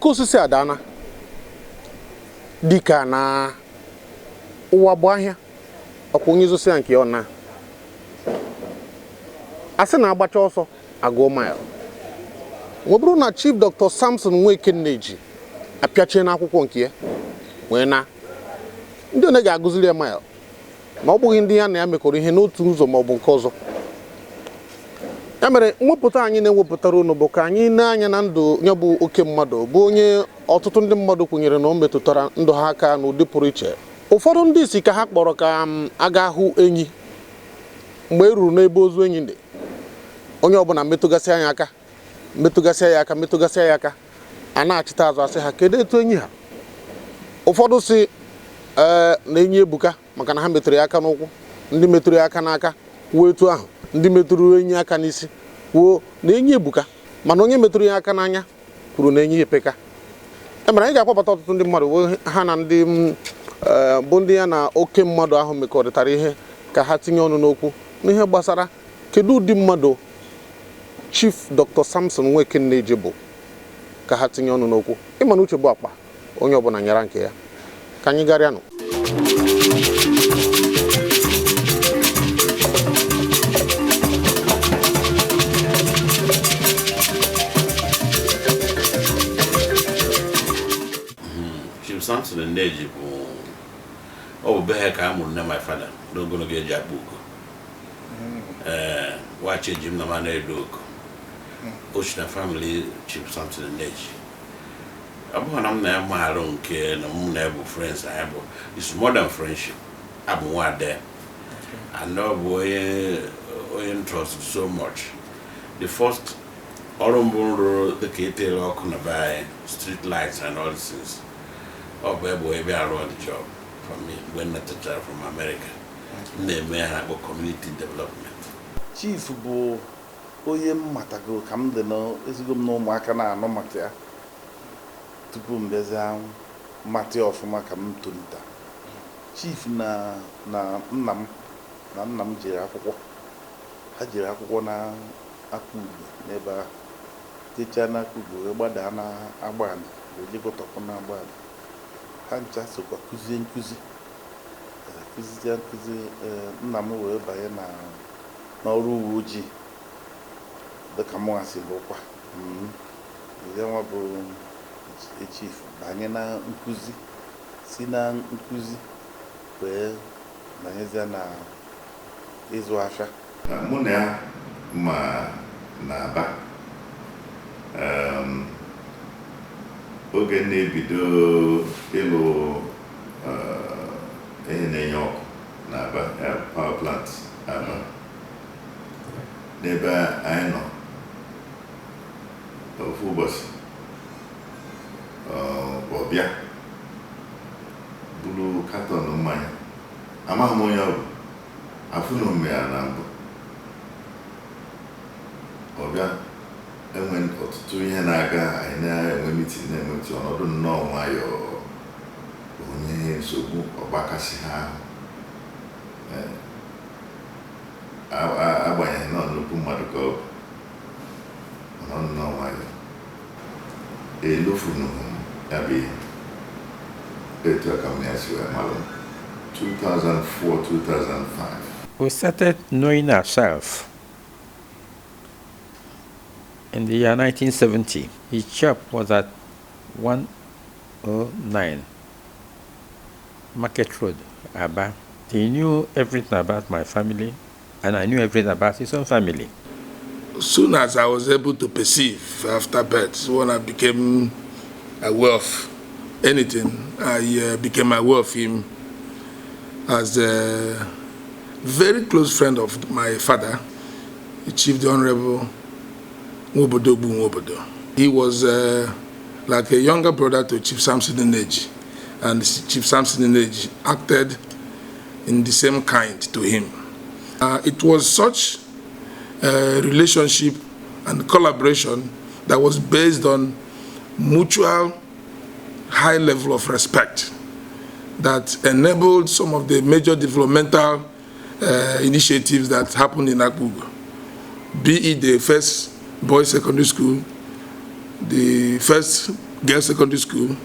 osisi adana dịka na ụwa bụ ahịa ọkwa onye zosi ya nke ọ na asị na agbacha ọsọ agụọ mile. Ọ bụrụ na Chief Dr. Sampson Nneji apịachie n'akwụkwọ nke ya wee na ndị one ga-agụziri ya mile ma ọ bụghị ndị ya na ya mekọrọ ihe n'otu ụzọ ma ọ bụ nke ọzọ. Ya mere mwepụta anyị na-ewepụtara unu bụ ka anyị na-anya na ndụ ya bụ oke mmadụ bụ onye ọtụtụ ndị mmadụ kwenyere na o metụtara ndụ ha aka n'ụdị pụrụ iche. Ụfọdụ ndị isi ka ha kpọrọ ka a ga-ahụ enyi mgbe e ruru n'ebe ozu enyi dị. Onye ọbụla metụgasị ya aka a na-achịta azụ asị ha kedu etu enyi ha. Ụfọdụ si na enyi ebuka maka na ha metụrụ ya aka n'ụkwụ, ndị metụrụ ya aka n'aka kwuo etu ahụ, ndị metụrụ enyi aka n'isi kwuo na enyi ebuka, mana onye metụrụ ya aka n'anya kwuru na enyi epeka. Emere anyị ga-akpọpụta ọtụtụ ndị mmadụ ha na ndị bụ ndị ya na oke mmadụ ahụ mekọrịtara ihe ka ha tinye ọnụ n'okwu n'ihe gbasara kedu ụdị mmadụ Chief Dr. Sampson Nneji bụ, ka ha tinye ọnụ n'okwu. Ịma na uche bụ akpa onye ọbụla nyara nke ya. Ka anyị garịanụ. Chief Sampson Nneji bụ ọ bụ be ka amụrụ na my father n'ogologo eji akpa ugo. Wachi eji m na mana edo ugo. Ocean family Chief Sampson Nneji. Abụ na m na ya maara nke na m na bụ friends I bụ it's more than friendship. Abụ nwa there. I know onye trust so much. The first ọrụ mbụ rụrụ dịka itere ọkụ na by street lights and all these things. Ọ bụ ebe arụ the job for me when I returned from America. Na-eme ha bụ community development. Chief bụ onye mmatago ka m dị n'ezigbo m na ụmụaka na-anụ maka ya tupu m bịazie mmata ọfụma ka m tolita. Chief na nna m jere akwụkwọ, ha jere akwụkwọ na Akụgbo n'ebe ahụ, jechaa na Akụgbo wee gbadaa na Agbani wee jegotọkụ na Agbani. Ha ncha sokwa kụzie nkụzi nna m wee banye n'ọrụ uwe ojii dịka mụ asị bụkwa ya nwa bụ Chief banye na nkụzi, si na nkụzi wee banyezie na ịzụ afịa. Mụ na ya ma na-aba oge na-ebido ịlụ ihe na-enye ọkụ na-aba power plant Aba. N'ebe anyị nọ ofu ụbọchị ọ bịa buru katọn mmanya, amaghị m onye ọ bụ, afụnụ m ya na mbụ. Ọ bịa enwe ọtụtụ ihe na-aga, anyị na-enwe mitin ọnọdụ nnọọ nwayọọ, onye nsogbu ọgbakasị ha ahụ agbanyeghị nọ nnukwu mmadụ ka ọ bụ nnọọ nwayọọ elofunu ya bụ ihe etu aka m ya si wee malụ 2004-2005. We started knowing ourselves in the year 1970. His shop was at 109 Market Road, Aba. He knew everything about my family, and I knew everything about his own family. As soon as I was able to perceive after birth, when I became aware of anything, I became aware of him as a very close friend of my father, the Chief the Honorable UGWUMBA. He was like a younger brother to Chief Sampson Nneji, and Chief Sampson Nneji acted in the same kind to him. It was such a relationship and collaboration that was based on mutual high level of respect that enabled some of the major developmental initiatives that happened in Akbugo, be it the first boys secondary school, the first Girls Secondary School,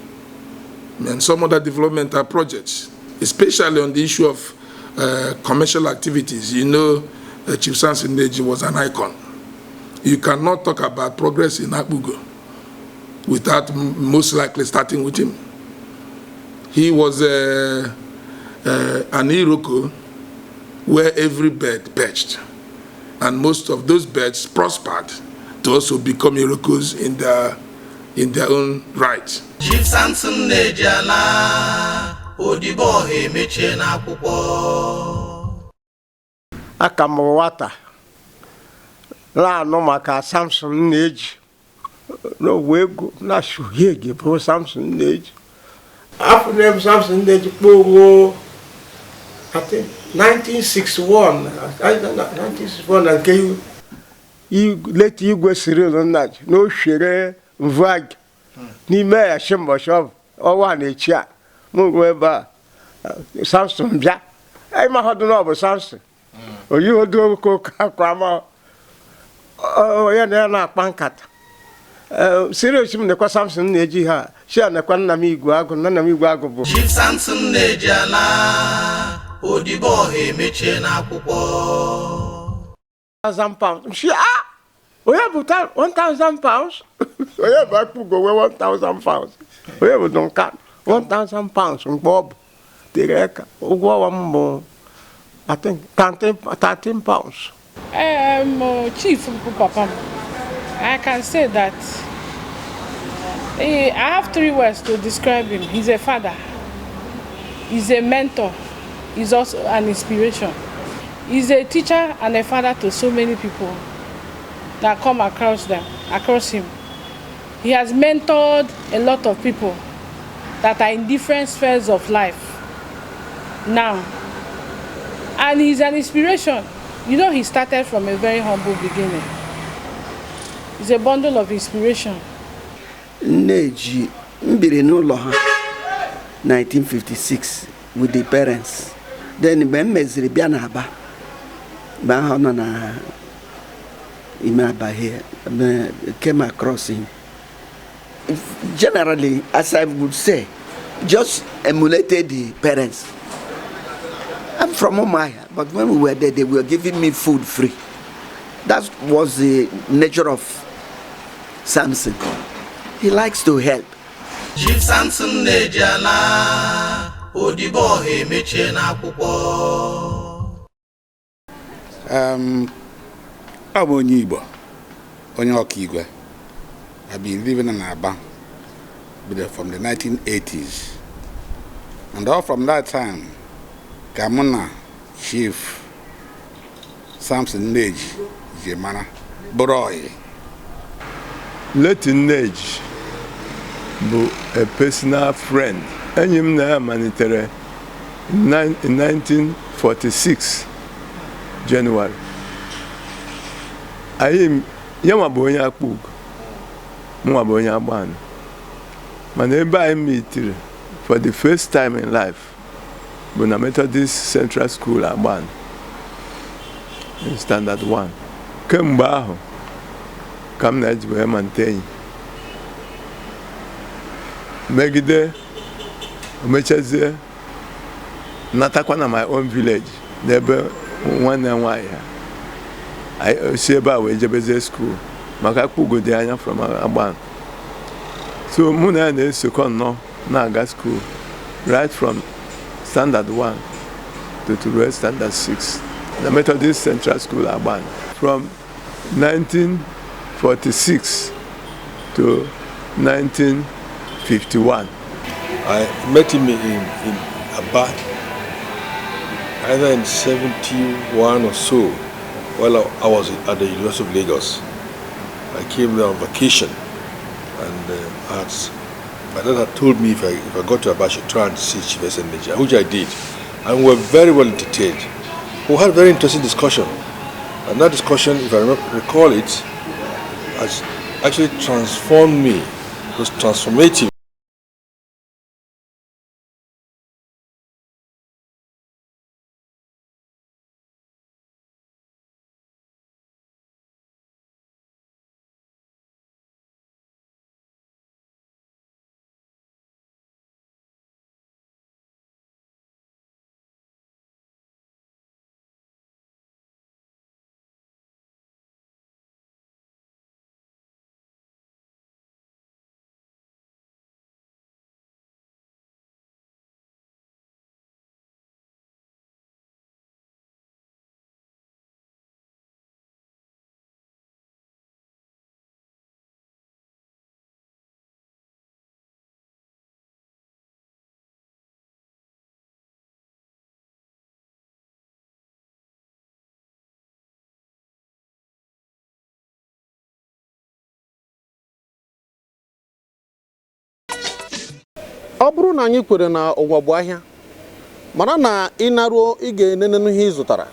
and some other developmental projects, especially on the issue of commercial activities. You know, Chief Sampson Nneji was an icon. You cannot talk about progress in Akbugo without most likely starting with him. He was an Iroko where every bird perched, and most of those birds prospered to also become Irokos in their own right. Chief Sampson Nneji na Odibo emeche na akwụkwọ. Aka m nwata na-anụ maka Sampson Nneji n'owe ego na shuhie bụ Sampson Nneji. After them Sampson Nneji kpọọ I think 1961 nke late Igwe Cyril Nneji n'oshere mvag n'ime ya Shimboshov ọwa na-echi a mụ ebe a Sampson bịa ịma họdụ na ọ bụ Sampson oyi odo kwa ma ya na-akpa nkata serious m nekwa Sampson Nneji ha shi nekwa nna m Igwe Agụ bụ Chief Sampson Nneji na Odibo emeche na akwụkwọ. £1,000. She we have 1,000 pounds. We have Akbugo £1,000. We have don't cut 1,000 pounds from Bob. The reka I think 13 pounds. Chief Papa, I can say that I have 3 words to describe him. He's a father, he's a mentor, he's also an inspiration. He's a teacher and a father to so many people that come across him. He has mentored a lot of people that are in different spheres of life now. And he's an inspiration. You know, he started from a very humble beginning. He's a bundle of inspiration. Nneji mbiri n'ụlọ ha 1956 with the parents. Then mgbe m meziri bịa n'Aba, mgbe ahụ nọ na ime Aba here, came across him. Generally, as I would say, just emulated the parents. I'm from Omaya, but when we were there, they were giving me food free. That was the nature of Sampson. He likes to help. Chief Sampson Nneji na Odibo emeche na akwụkwọ. I'm onye Igbo, onye Ọkaigwe. I've been living in Aba from the 1980s. And all from that time, Kamuna Chief Sampson Nneji Jemana Boroy. Let Nneji be a personal friend. And him na manitere in 1946 January. I am Yamaboya Akbugo, Mwaboya Ban. Whenever I meet for the first time in life, when I met at this Central School Aban in Standard 1, came back, come Nneji we maintain. Megide, Mecheze, Natakwana my own village, neighbor 1 and 1 year. I see about Jebeze school. Makakugo de anya from Aban. So Muna and second no Naga school, right from Standard 1 to Standard 6. The Methodist Central School Aban. From 1946 to 1951. I met him in Abad, either in 71 or so, while I was at the University of Lagos. I came there on vacation, and my dad had told me if I got to Aba, I should try and see Chief Nneji, which I did. And we were very well entertained. We had a very interesting discussion. And that discussion, if I recall it, has actually transformed me. It was transformative. ọ bụrụ na anyị kwere na ụwa bụ ahịa mara na ịnaruo ị ga-enene ihe ị zụtara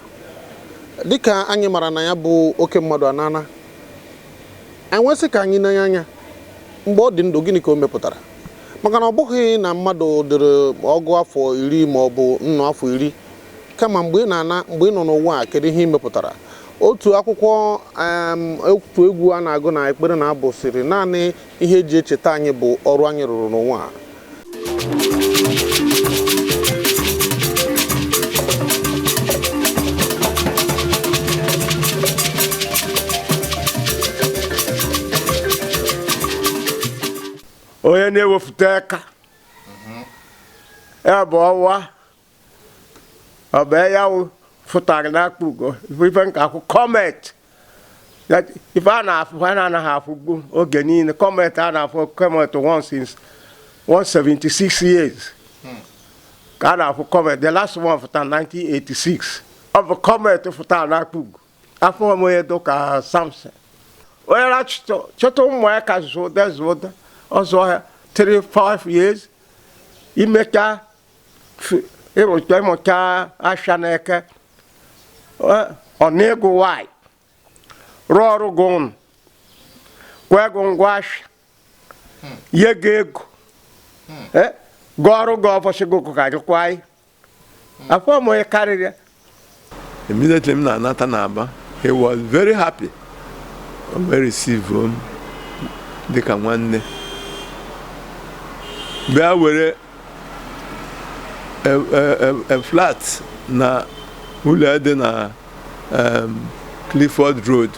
dịka anyị mara na ya bụ oke mmadụ anana enwesị ka anyị na-anya anya mgbe ọ dị ndụ gịnị ka o mepụtara maka na ọ bụghị na mmadụ dịrị ọgụ afọ 10 ma ọ bụ nnụ afọ 10 kama mgbe ị nọ n'ụwa kedu ihe ị mepụtara. Otu akwụkwọ otu egwu a na-agụ na ekpere na-abụ sịrị naanị ihe eji echeta anyị bụ ọrụ anyị rụrụ n'ụwa a. onye na-ewepụta aka ya bụ ọwa ọ bụ ya fụtara n'akpa ugo ife nke akwụ kọmet ife a na-afụ ha na-anaghị afụgbu oge niile kọmet a na-afụ kọmet once since 176 years ka a na-afụ kọmet the last one fụtara 1986 ọ bụ kọmet fụtara n'akpa ugo afọ onye dụka Sampson onye na-chọta ụmụ ya ka zụda ọzọ ha 3-5 years imecha ịmụcha asha n'eke ọ na-ego nwanyị rụọ ọrụ gị ụnụ kwee ego ngwa asha ye gị ego gụọ ọrụ gị ọbọchị gị ka dịkwa anyị afọ m onye karịrị ya. Immediately m na-anata n'Aba, he was very happy. O wee receive m dịka nwanne bịa were a flat na ụlọ dị na Clifford Road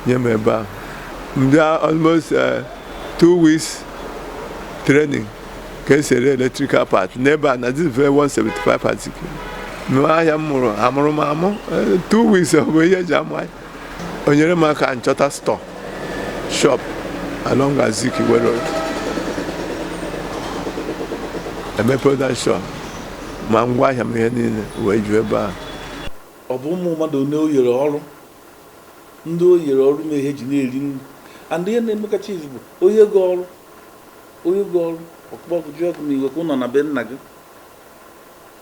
nye m ebe ahụ. Ndị almost 2 weeks training ka esere electrical part n'ebe a na this very 175 particle. Ahịa m mụrụ amụrụ m amụ 2 weeks ọ bụ ihe eji amụ ahịa. O nyere m aka nchọta store shop along Azikiwe Road. Emepe that shop ma ngwa ahịa m ihe niile wee ju ebe a. Ọ bụ ụmụ mmadụ one o yere ọrụ ndị o yere ọrụ na ihe ji na-eri nri and ihe na-emekacha izi bụ onye go ọrụ ọkpọkụ jụọ ọkụ n'iwe ka ụnọ na be nna gị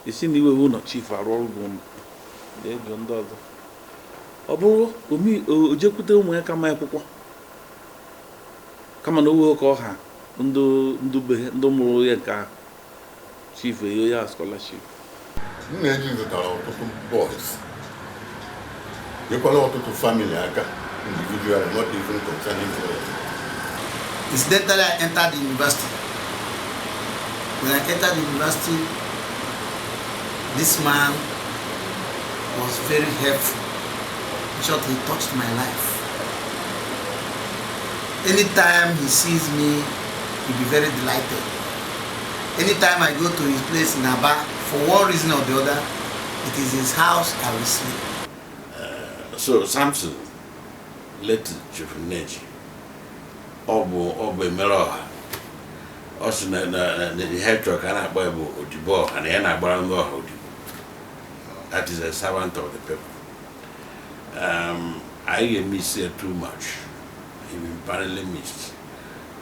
esi na iwe ụlọ chief arụ ọrụ bụ ụnụ na-ejo ndị ọzọ. Ọ bụrụ o jekwute ụmụ ya kama akwụkwọ kama na owe ka ọha ndị mụrụ ya nke ahụ chief eyo ya scholarship. Nneji zụtara ọtụtụ boys nyekwala ọtụtụ family aka individually not even concerning them. Incidentally, I entered the university. When I entered the university, this man was very helpful. In short, he touched my life. Anytime he sees me, he'll be very delighted. Anytime I go to his place in Aba, for one reason or the other, it is his house I will sleep. So Sampson let Chief Nneji ọ bụ emere ọha ọ sị na head truck a na-akpọ bụ Odibo ọha na ya na-agbara ndị ọha odibo. That is a servant of the people. I miss it too much. He been apparently missed.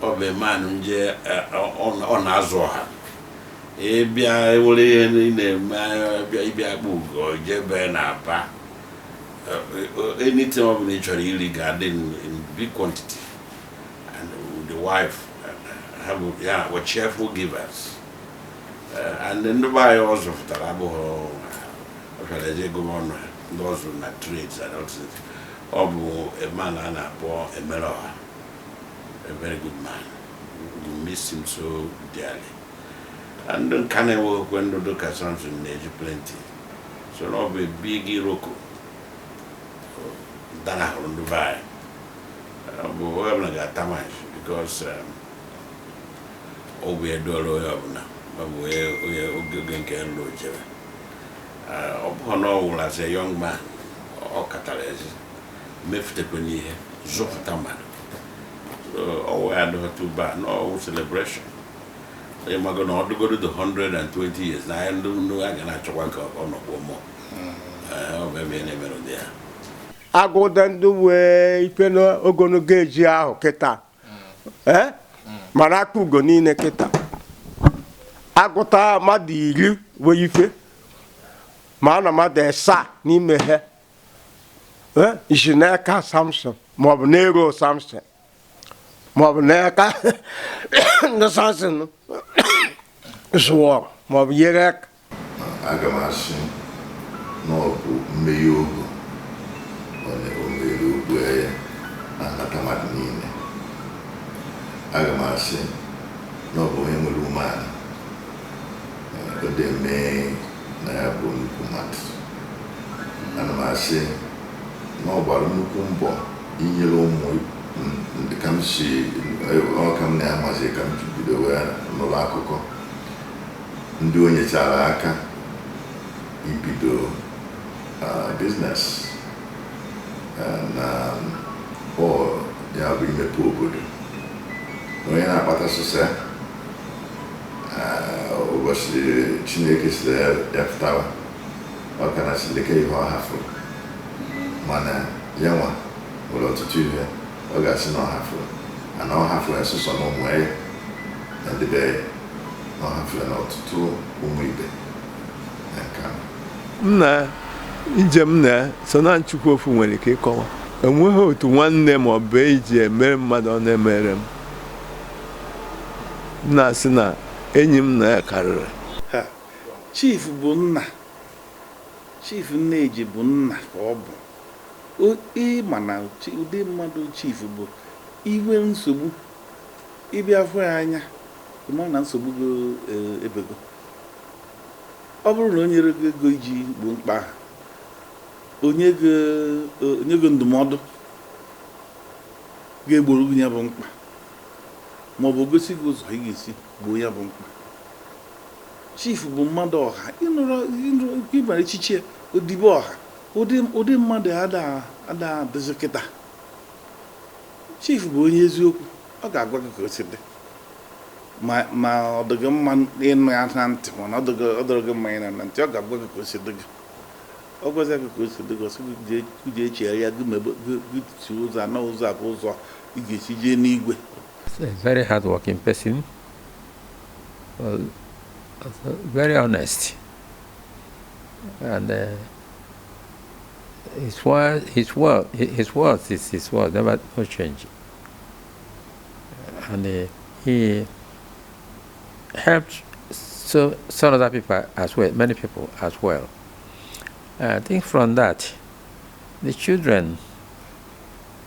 Ọ bụ man nje ọ na-azụ ọha bịa ewere ihe na-eme ịbịa akpụ ugo jebe na Aba anything ọ bụla ị chọrọ iri ga-adị in big quantity and the wife were cheerful givers and ndị be anyị ọ zụpụtara abụghị ọchara eje gọvanọ ndị ọzọ na trades and all things. Ọ bụ a man a na-akpọ Emeroha, a very good man. We miss him so dearly. And then can I work when the Sampson Nneji plenty. So now be big Iroko. Dana on Dubai. But we're not got damage because we are doing now. But we are going to get upon all as a young man or catalyst. Mefte kwenye ihe zọpụta mmadụ so I don't too bad no celebration mago na ọdụgodo the 120 years na ya ndị a ga na-achọkwa nke ọnọkwa mọ ọ bụ ebe na-emere ụdị ya agụda ndị wee ife n'ogologo eji ahụ kịta mana akpa ugo niile kịta agụta mmadụ 10 wee ife ma a na mmadụ 7 n'ime ha isi n'aka Sampson maọbụ n'ego Sampson maọbụ n'aka ndị Sampson zụọ maọbụ nyere aka. Aga m asị na ọ bụ mmeghe ogo o mere ogbu ya na nhata mmadụ niile. Aga m asị na ọ bụ onye nwere umeala o dị mee na ya bụ nnukwu mmadụ. Ana m asị na ọ gbara nnukwu mbọ inyere ụmụ ndị ka m si ọka m na-amazi ka m bido wee nụrụ akụkọ ndị o nyechara aka ibido business na ya bụ imepe obodo. Onye na-akpata sụsa ụbọchị Chineke siri ya pụtawa ọ ka na silike ihe ọ hafụrụ, mana ya nwa nwere ọtụtụ ihe ọ ga-asị na ọ hafụrụ, ana ọ hafụrụ ya sụsọ na ụmụ ya na ndị be ya, na ọ hafụrụ na ọtụtụ ụmụ ibe na nke ahụ. Nna njem na so na Chukwu ofu nwere ike ịkọwa enweghị otu nwanne ma ọ bụ iji emere mmadụ ọ na-emere m. Na-asị na enyi m na ya karịrị. Chief bụ nna, Chief Nneji bụ nna ka ọ bụ. Ịma na ụdị mmadụ Chief bụ iwe nsogbu ịbịa fụ ya anya ịma na nsogbu go ebego. Ọ bụrụ na o nyere gị ego iji gbo mkpa ahụ, onye gị ndụmọdụ ga-egboro gị ya bụ mkpa ma ọ bụ gosi gị ụzọ ị ga-esi gboo ya bụ mkpa. Chief bụ mmadụ ọha, ịbara echiche odibo ọha, ụdị mmadụ ada adịzi kịta. Chief bụ onye eziokwu, ọ ga-agwa gị ka o si dị, ma ọ dịghị mma ịnụ ya na ntị, mana ọ dịrị gị mma ịnụ na ntị, ọ ga-agwa gị ka o si dị gị. Ọ gwazi gị ka o si dị gị, ọsị gị echegharị ya gị si ụzọ anọ ụzọ abụ ụzọ ị ga-esi jee n'igwe. A very hard-working person, very honest, and his word is his word, never no change. And he helped some other people as well, many people as well. I think from that, the children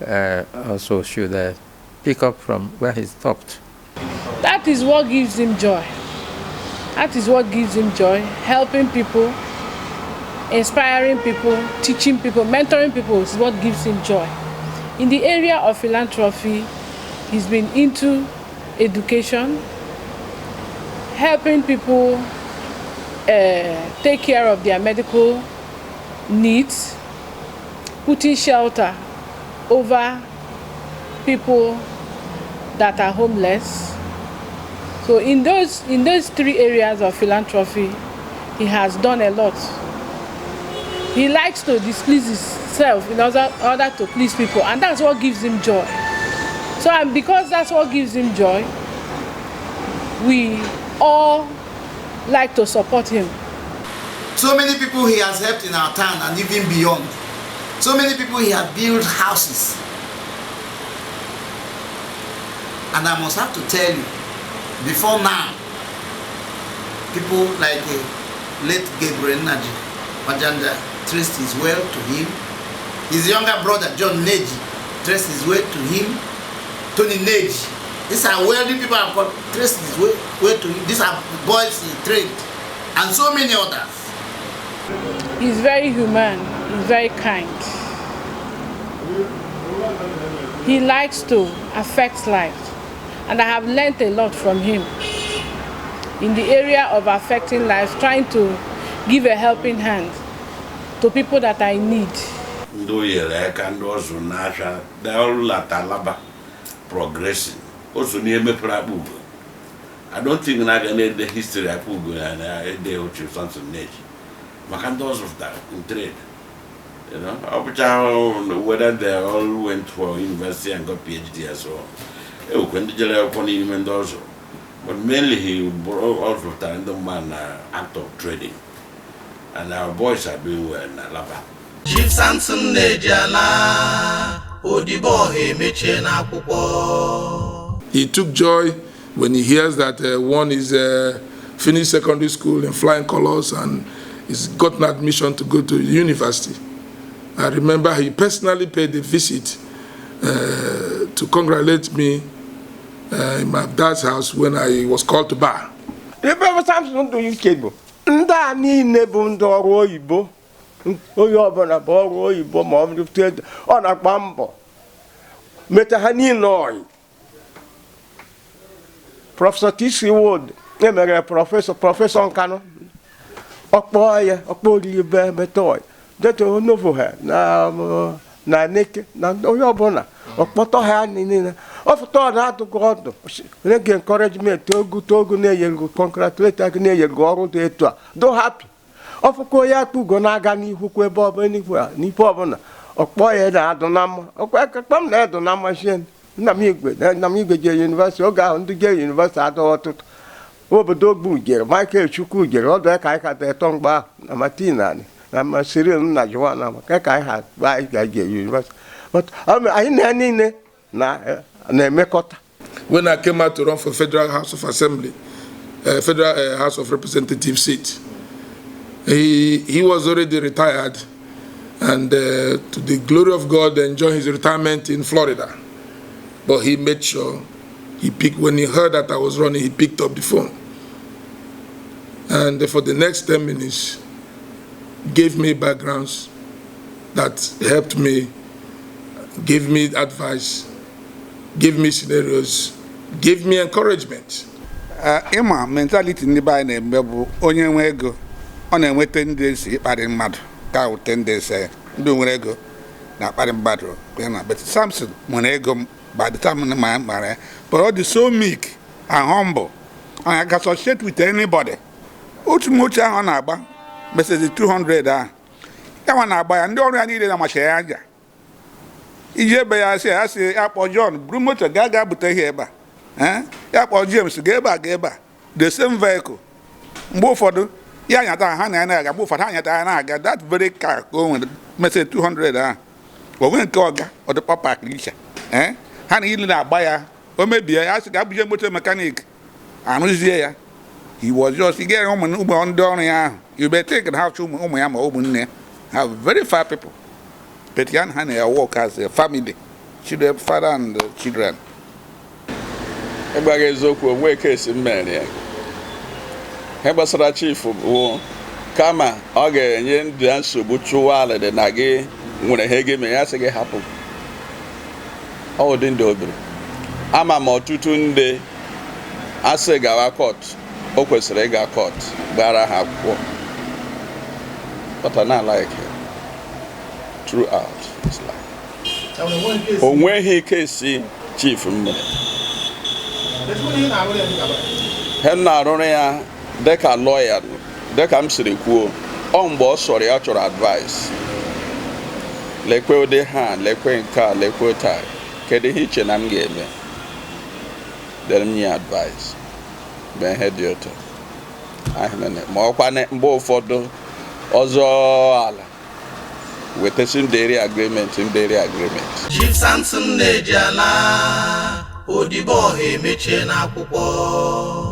also should pick up from where he stopped. That is what gives him joy. That is what gives him joy. Helping people, inspiring people, teaching people, mentoring people is what gives him joy. In the area of philanthropy, he's been into education, helping people take care of their medical needs, putting shelter over people that are homeless. So in those 3 areas of philanthropy, he has done a lot. He likes to displease himself in order to please people, and that's what gives him joy. So, and because that's what gives him joy, we all like to support him. So many people he has helped in our town and even beyond. So many people he has built houses. And I must have to tell you, before now, people like late Gabriel Nneji Majanda traced his well to him. His younger brother John Nneji traced his way to him. Tony Nneji. These are wealthy people who have traced his way to him. These are boys he trained. And so many others. He's very human. He's very kind. He likes to affect life. And I have learned a lot from him in the area of affecting life, trying to give a helping hand to people that I need. Progressing. Also near me Prabu. I don't think I can the history of Pugu and the Chief Sampson Nneji. Macandos of that in trade. You know, whether they all went for university and got PhD as well. When the general upon him and also But mainly he brought out of the man act of trading. And our boys are doing well in Alaba. Chief Sampson Nneji Odibo emeche n'akwụkwọ. He took joy when he hears that one is finished secondary school in flying colors and he's gotten admission to go to university. I remember he personally paid a visit to congratulate me in my dad's house when I was called to bar. Sampson do you cable? Nda niile bụ ndị ọrụ oyibo. Onye ọbụla bụ ọrụ oyibo ma ọ na-agba mbọ. Meta ha niile ọyị. Professor T.C. Wood emere prọfesọ Nkano. Ọkpọ ya, ọkpọ Olibe Metoy. Deto novo ha na neke na onye ọbụla. Ọkpọtọ ha niile. Ọfụtọ na-atụkọ ọdụ. Rege encouragement togu na-eyelgo congratulate aka na-eyelgo ọrụ dị etu a. Do happy. Ọfụkọ ya akpụgo na-aga n'ihu kwa ebe ọbụla n'ife ọbụla. Ọkpọ ya na-adụ na mma. Ọkpọ m na-adụ na mma shien. Nna m igwe jere university oge ahụ ndị jere university adọ ọtụtụ. Obodo Ogbu jere Michael Chukwu jere ọdụ ya ka anyị ka detọ mgbe ahụ na Martina na Masịrịl nna Jowa na maka ka anyị ha anyị ga-jere university. But anyị na niile na-emekọta. When I came out to run for Federal House of Assembly, Federal House of Representative seat, he was already retired and to the glory of God enjoyed his retirement in Florida. But he made sure he picked, when he heard that I was running, he picked up the phone. And for the next 10 minutes, gave me backgrounds that helped me, gave me advice, gave me scenarios, gave me encouragement. Ịma mentality ndị be na-eme bụ onye nwe ego ọ na-enweta ndị esi ịkparị mmadụ ka ute ndị ese ndị nwere ego na-akparị mmadụ. But Sampson nwere ego by the time I married, but all the so meek and humble, and I can associate with anybody. Much on Abba, but the 200 I want to buy and don't need a much area. I say, Apple John, Brumoto Gaga, but here, Apple James, Geba, the same vehicle. Both for the Yanyata Hana and I got both for Hanyata and I got that very car going, message 200. But when Toga or the Papa Lisha, Hani ili na buyer, or maybe I asked a motor mechanic. I was there. He was just he get home and Uber on down here. You better take it how to Umayama open there. Have very far people. But Yan Hani I work as a family. Children, father and children. Everybody is okay. Where case in Mania? Hebasra chief of Kama, Oge, and Yen dance to Butchuala, the Nagi, when a Hege may ask again happen. Oh, didn't do it. I'm a motutunde. I say Gawa court, Okwesrega court, Bara have war. But I not like it. Throughout his life. When he can see chief from me. Henna Ronia, Deca lawyer, Decam Siriku, on boss, sorry, actual advice. Leque de hand, leque in car, leque tie. Kedi hitch and I'm game. Then me advice. Ben head your to. I have more pane both for the Ozo with the same dairy agreement, Chief Sampson Nneji Odibo emeche n'akwụkwọ.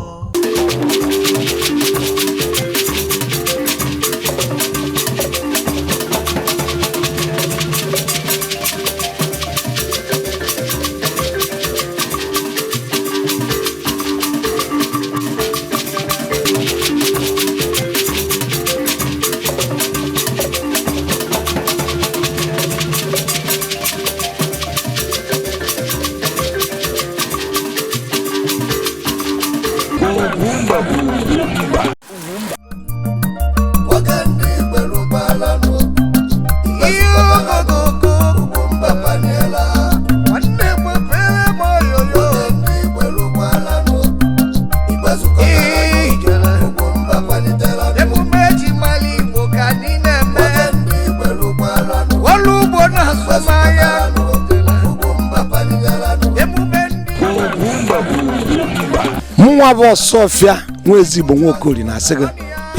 Mụnwa bụ Ọsọfịa nwa ezigbo Nwokori na-asị gị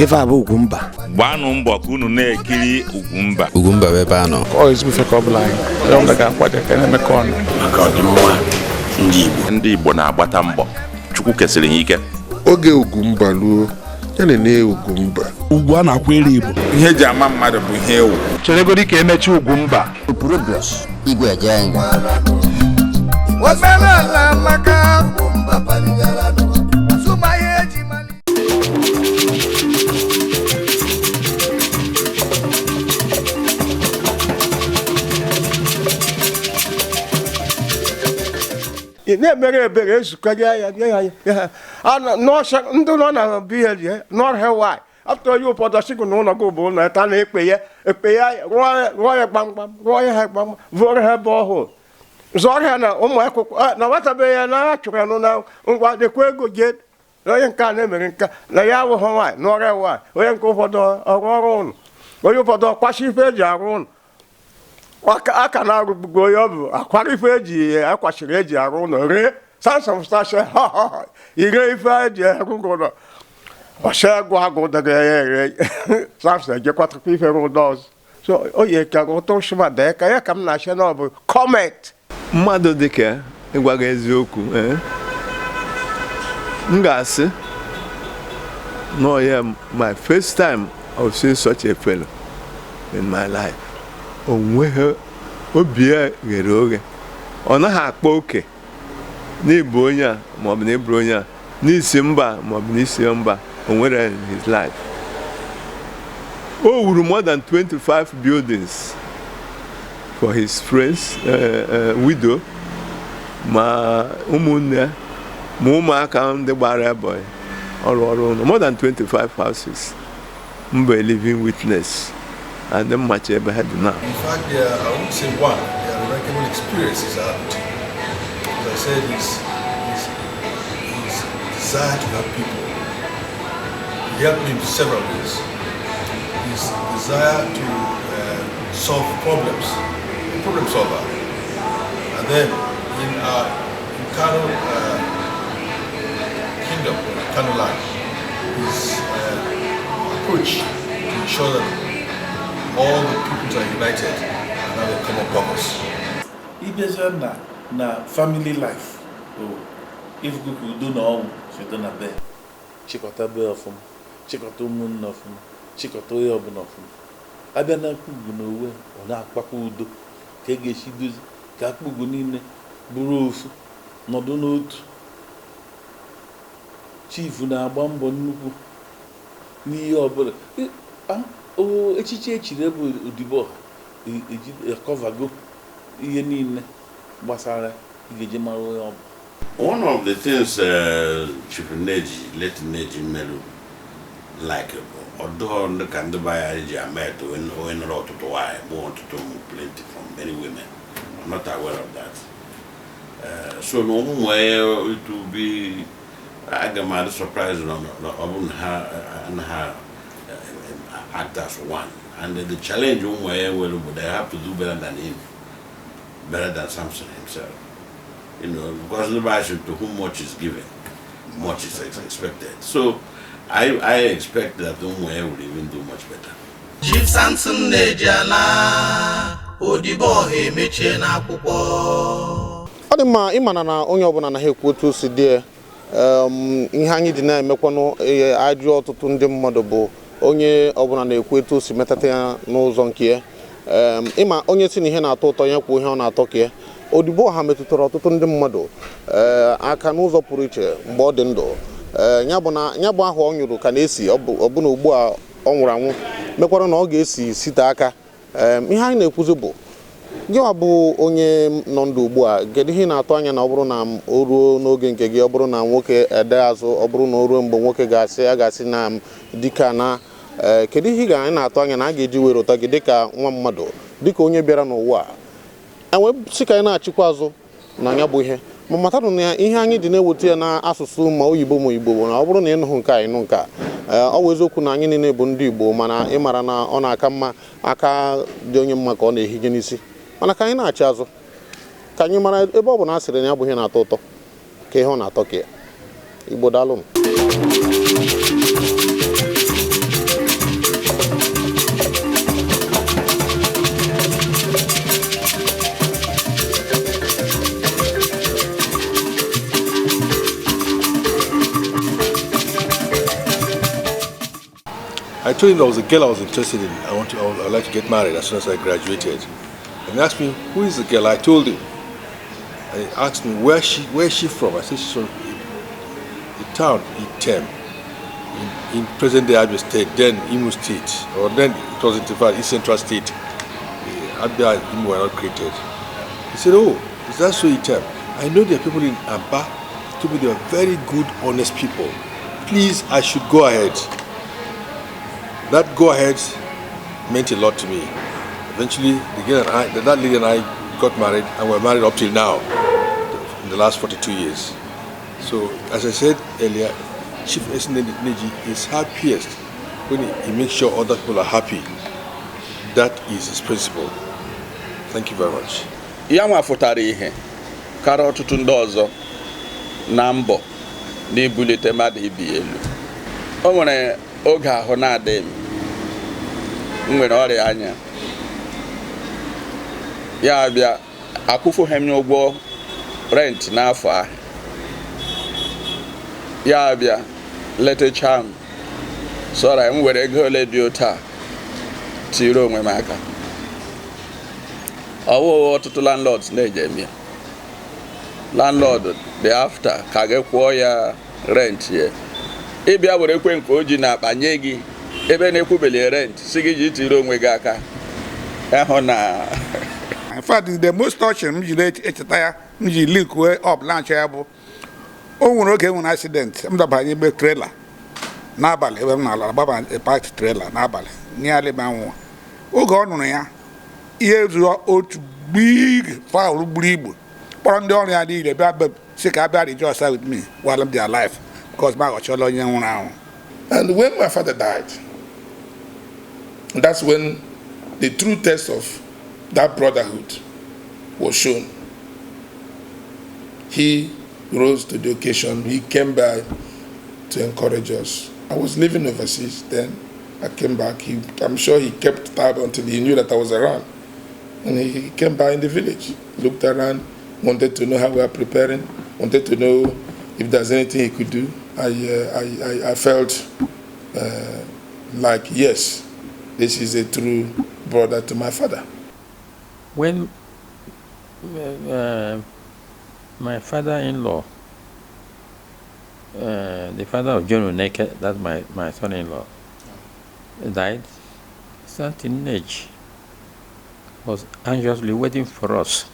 ife abụ Ugwumba. Gbanụ mbọ ka unu na-ekiri Ugwumba. Ugwumba bụ ebe anọ. Ọ ezigbo ife ka ọ bụla anyị. Onye ọbụla ga-akwado ka na-emekọ ọnụ. Maka ọdịmma ndị Igbo. Ndị Igbo na-agbata mbọ. Chukwu kesịrị ha ike. Oge Ugwumba luo, ya na-ene Ugwumba. Ugwu a na-akwere Igbo. Ihe eji ama mmadụ bụ ihe ewu. Cheregodi ka emechi Ugwumba. Progress Igwe ejenga. Wasalala maka Ugwumba paligalano. Sumaye jimali. na-emere ebere ezukọrọ ya ndị nọ na bihe nọrọ after you ụfọdụ sịgụ na ụlọ gị bụ ụlọ ta na-ekpe ya rụọ ya gbamgbam rụọ ya ha gbamgbam vụọrọ ha ebe ọhụụ zụọrọ ha na ụmụ akwụkwọ na nwatabeghị ya na ha chụrụ ya na ngwa dekwa ego jee onye nke a na-emere nka na ya awụghị nwaanyị nụọrọ ya nwaanyị onye nke ụfọdụ ọrụ ụlọ onye ụfọdụ ọkwachi ife eji arụ ụlọ aka na-arụbugo onye ọ bụ akwara ife eji akwachiri eji arụ ụlọ ree Sampson stashe ire ife eji arụ ụlọ ọsha egwu agụ dara ya ere Sampson ejekwatakwa ife ụlọ ọzọ so onye kara ụtọ shimada ka ya ka m na-achị na ọ bụ kọment mmadụ dịka ịgwaga eziokwu m ga-asị no yeah my first time of seeing such a fellow in my life. Onweghị obi ya ghere oghe ọ naghị akpa oke n'ịbụ onye a maọbụ na ịbụrụ onye a n'isi mba maọbụ n'isi mba o nwere in his life. O wuru more than 25 buildings for his friends widow ma ụmụnne ma ụmụaka ndị gbara ebe ọrụ more than 25 houses. Mba a living witness. And then much ever had now. In fact, I won't say one, there are remarkable experiences out. As I said, his desire to help people. He helped me in several ways. His desire to solve problems, a problem solver. And then in Kano Kingdom, Kano land, his approach to ensure that all the people are united and have a common purpose. If na family life, if you could do no, you don't have there. Chikota be of them, Chikoto moon of them, Chikoto oven of them. Abana Kuguno, or not Pakudo, Kegeshi does, Kakugunine, Buruf, Nodunut, Chief na Bambo Nuku, Neo. Oh, echiche bụ Odibo cover ihe niile gbasara igeje mara onye ọ bụ. One of the things Chief Nneji, late Nneji Melu, like although the Kandabaya Jamet when ọtụtụ why want to plenty from many women. I'm not aware of that. So no way it will be I surprised on her act as one, and the challenge they have to do better than him, better than Sampson himself. You know, because nobody should, to whom much is given, much is expected. So I expect that Umwe will even do much better. Chief Sampson Nneji Odibo emeche na akwụkwọ. Ọ dị mma ịmana na onye ọbụla na ha ekwu otu si dị ihe anyị dị na-emekwanụ ajụ ọtụtụ ndị mmadụ bụ onye ọbụla na-ekwu etu si metata ya n'ụzọ nke ya ịma onye si na ihe na-atọ ụtọ ya kwuo ihe ọ na-atọ ka ya Odibo ha metụtara ọtụtụ ndị mmadụ aka n'ụzọ pụrụ iche mgbe ọ dị ndụ ya bụ ahụ ọ nyụrụ ka na-esi ọbụna ugbu a ọ nwụrụ anwụ mekwara na ọ ga-esi site aka ihe anyị na-ekwuzi bụ gịwa bụ onye nọ ndụ ugbu a kedu ihe na-atụ anya na ọ bụrụ na o ruo n'oge nke gị ọ bụrụ na nwoke ede azụ ọ bụrụ na o ruo mgbe nwoke ga-asị na dịka na kedu ihe ga anyị na-atụ anya na a ga-eji were ụta gị dịka nwa mmadụ dịka onye bịara n'ụwa enwe sị ka anyị na-achịkwa azụ na anya bụ ihe ma matanụ na ihe anyị dị na-eweta ya na asụsụ ma oyibo ma igbo na ọ bụrụ na ịnụhụ nke a ịnụ nke a ọ bụ eziokwu na anyị niile bụ ndị Igbo mana ị mara na ọ na-aka mma aka dị onye mma ka ọ na-ehige n'isi mana ka anyị na-achị azụ ka anyị mara ebe ọ bụ na asịrị na ya bụ ihe na-atọ ụtọ ka ihe ọ na-atọ ka ya Igbo daalụ. I told him there was a girl I was interested in. I would like to get married as soon as I graduated. And he asked me, who is the girl? I told him. And he asked me, where is she from? I said, she's from the town, Item, in present-day Abia State, then Imo State, or then it was in East Central State. Abia and Imo were not created. He said, oh, is that so, Item? I know there are people in Aba. He told me they are very good, honest people. Please, I should go ahead. That go ahead meant a lot to me. Eventually, that lady and I got married, and we're married up till now, in the last 42 years. So, as I said earlier, Chief Nneji is happiest when he makes sure other people are happy. That is his principle. Thank you very much. Ya nwafụtara ihe karịa ọtụtụ ndị ọzọ na mbọ n'ibulite mmadụ ibi elu. O nwere oge ahụ na-adị m nwere ọrịa anya. Ya bịa akwụfụghị m ụgwọ rent n'afọ ahụ. Ya bịa letacha m sọrọ m were ego ole dị otu a tiri onwe m aka. Ọwụwa ọtụtụ landlords na-eje eme. Landlord dị after ka gị kwụọ ya rent ya. Ịbịa were ekwe nke o ji na-akpanye gị ebe na-ekwubeli rent si gị ji tiri onwe gị aka. Ehụ na in fact the most touching m jiri echeta ya m ji link wee up launch ya bụ o nwere oge nwere accident m dabanye ebe trailer n'abalị ebe m na-ala gbaba park trailer n'abalị n'ala ebe anwụ oge ọ nụrụ ya ihe zụọ otu big fowl gburu igbo kpọrọ ndị ọrụ ya niile bịa si ka abịa rejoice with me while I'm there alive because my ọchọla onye nwụrụ anwụ. And when my father died, that's when the true test of that brotherhood was shown. He rose to the occasion. He came by to encourage us. I was living overseas then. I came back. I'm sure he kept tab until he knew that I was around. And he came by in the village, looked around, wanted to know how we are preparing, wanted to know if there's anything he could do. I felt like, yes, this is a true brother to my father. When my father-in-law, the father of John Nneke, that's my son-in-law, died, Sampson Nneji was anxiously waiting for us.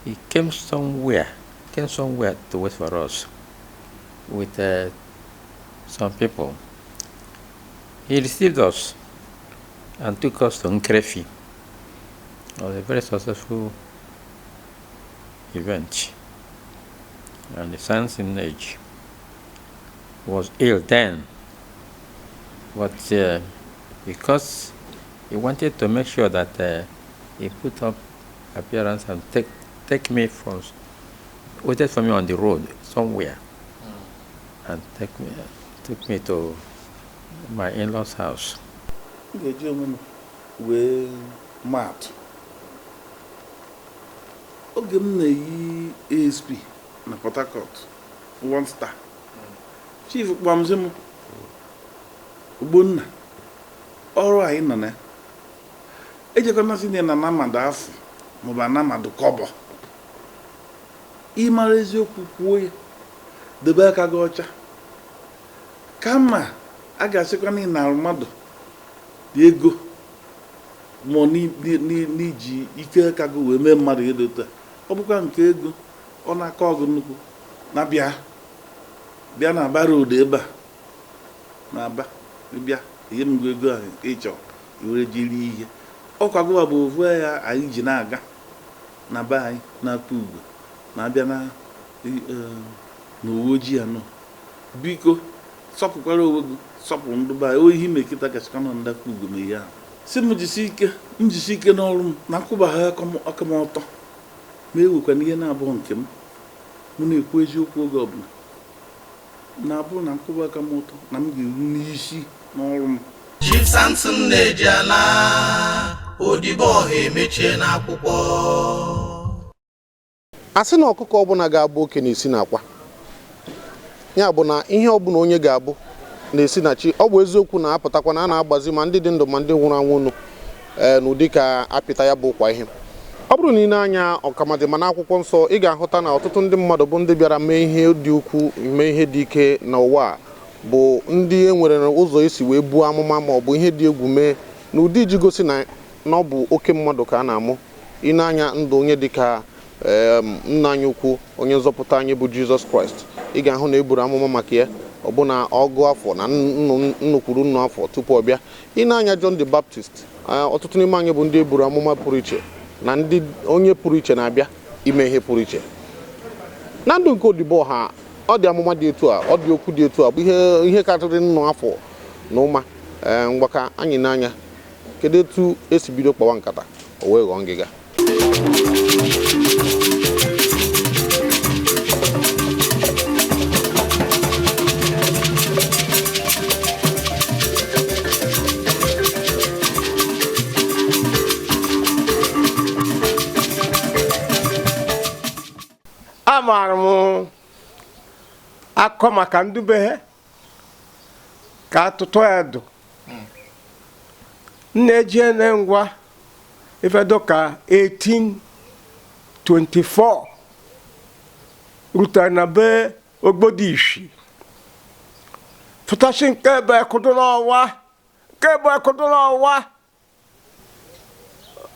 He came somewhere to wait for us with some people. He received us and took us to Nkrefi. It was a very successful event. And the Sampson Nneji was ill then, but because he wanted to make sure that he put up appearance and take me waited for me on the road somewhere, and took me to my in-laws' house. Oge m na-eyi ASP na Port Harcourt, one star. Chief kpamzi m Ugbonna ọrụ anyị nọ na ejekọna si na Namadu afọ maọbụ Namadu kọbọ ịmara eziokwu kwuo ya debe aka gị ọcha kama a ga-asịkwa na ị na mmadụ dị ego ma n'iji ike aka gị wee mee mmadụ ihe dị otu a ọ bụkwa nke ego ọ na-aka ọgụ nnukwu na bịa na Aba road ebe a na Aba bịa ihe m ego ahụ ịchọ iwere jiri ihe ọkwagowa bụ ovu ya anyị ji na-aga na be anyị na-akpa ugwu na-abịa na uwe ojii anọ biko sọpụkwara onwe gị sọpụ ndụ be anyị ihe mekịta gachikwa na ndakpa ugwu ma ihe ahụ si m jisi ike n'ọrụ m na nkwụba ha aka m ọtọ ma ewekwana ihe na-abụghị nke m na-ekwu eziokwu oge ọbụla na-abụ na mkpụrụ aka m ụtọ na m ga-eru n'isi n'ọrụ m. Chief Sampson Nneji ala odibo ọha emechie n'akwụkwọ. Asị na ọkụkọ ọbụla ga-abụ oke na-esi n'akwa. Ya bụ na ihe ọbụla onye ga-abụ na-esi na chi. Ọ bụ eziokwu na apụtakwa na a na-agbazi ma ndị dị ndụ ma ndị nwụrụ anwụ n'ụdị ka apịta ya bụ kwa ihe. Ọ bụrụ na ị na-anya ọkamadị ma n'akwụkwọ nsọ, ị ga-ahụta na ọtụtụ ndị mmadụ bụ ndị bịara mee ihe dị ukwuu, mee ihe dị ike n'ụwa bụ ndị e nwere ụzọ esi wee buo amụma ma ọ bụ ihe dị egwu mee n'ụdị iji gosi na ọ bụ oke mmadụ ka a na-amụ. Ị na-anya ndụ onye dịka nna anyị ukwu onye nzọpụta anyị bụ Jizọs Kraịst, ị ga-ahụ na eburu amụma maka ya ọbụna ọgụ afọ na nnukwuru nnu afọ tupu ọ bịa. Ị na-anya John the Baptist, ọtụtụ n'ime anyị bụ ndị eburu amụma pụrụ iche na ndị onye pụrụ iche na-abịa ime ihe pụrụ iche. Na ndụ nke odibo ọha, ọ dị amụma dị etu a, ọ dị okwu dị etu a, bụ ihe karịrị nnụ afọ na ụma. Mgbaka anyị n'anya kedu etu esi bido kpawa nkata o wee ghọọ ngịga. Amaara m akọ maka ndubeghe ka atụtụ ya dụ. Nneji na ngwa ifedo ka 1824 rutere na be Ogbodishi. Fụtachi nke ebe ekudu n'ọwa,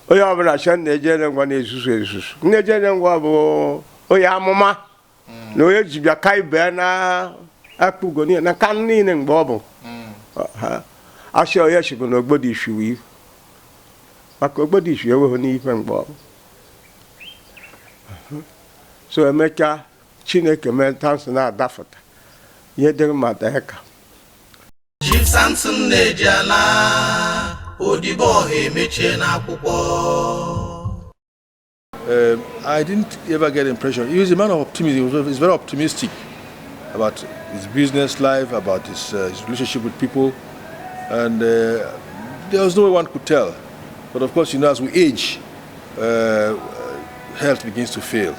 onye ọbụla che Nneji na ngwa na-ezuzu ezuzu. Nneji na ngwa bụ onye amụma na onye ji bịa ka ibe na akpụgo niile na ka niile mgbe ọ bụ asị onye chigo na Ogbodishi wee maka Ogbodishi enweghị n'ife mgbe ọ bụ. So emeka Chineke mee Sampson na-adafụta ihe dịrị mmadụ eka. Chief Sampson Nneji ala odibo ọha emechie n'akwụkwọ. I didn't ever get the impression. He was a man of optimism. He was very optimistic about his business life, about his relationship with people, and there was no way one could tell. But of course, as we age, health begins to fail.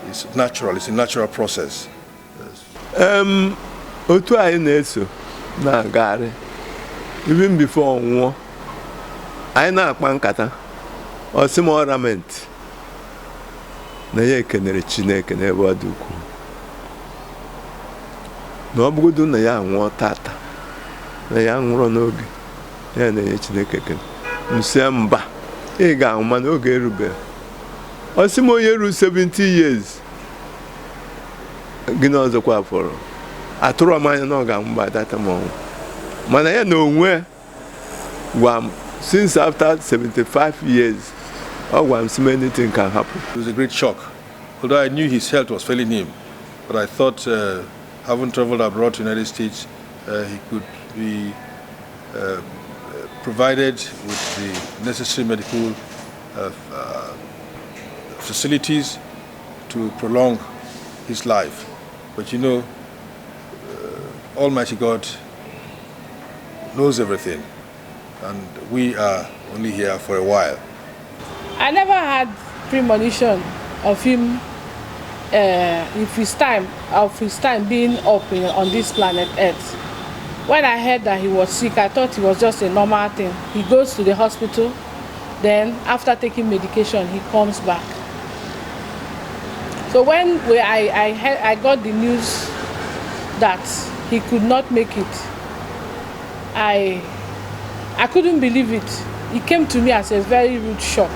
It's natural. It's a natural process. Otu anyị na-eso na-agagharị even before nwụọ, anyị na-akpa nkata ọsịm ornament na ya ekenere Chineke n'ebe ọ dị ukwuu na ọ bụgodu na ya nwụọ tata na ya nwụrụ n'oge ya na-enye Chineke ekene. Msị mba ị ga-anwụ mana oge erubeghị. Ọsịm onye ru 70 years gịnị ọzọkwa fọrọ atụrụ m anya na ọ ga-anwụ data ma ọnwụ mana ya na onwe gwa m since after 75 years so anything can happen. It was a great shock. Although I knew his health was failing him, but I thought having traveled abroad to the United States, he could be provided with the necessary medical facilities to prolong his life. But Almighty God knows everything, and we are only here for a while. I never had premonition of him of his time being up on this planet Earth. When I heard that he was sick, I thought it was just a normal thing. He goes to the hospital, then after taking medication, he comes back. So when I got the news that he could not make it, I couldn't believe it. It came to me as a very rude shock.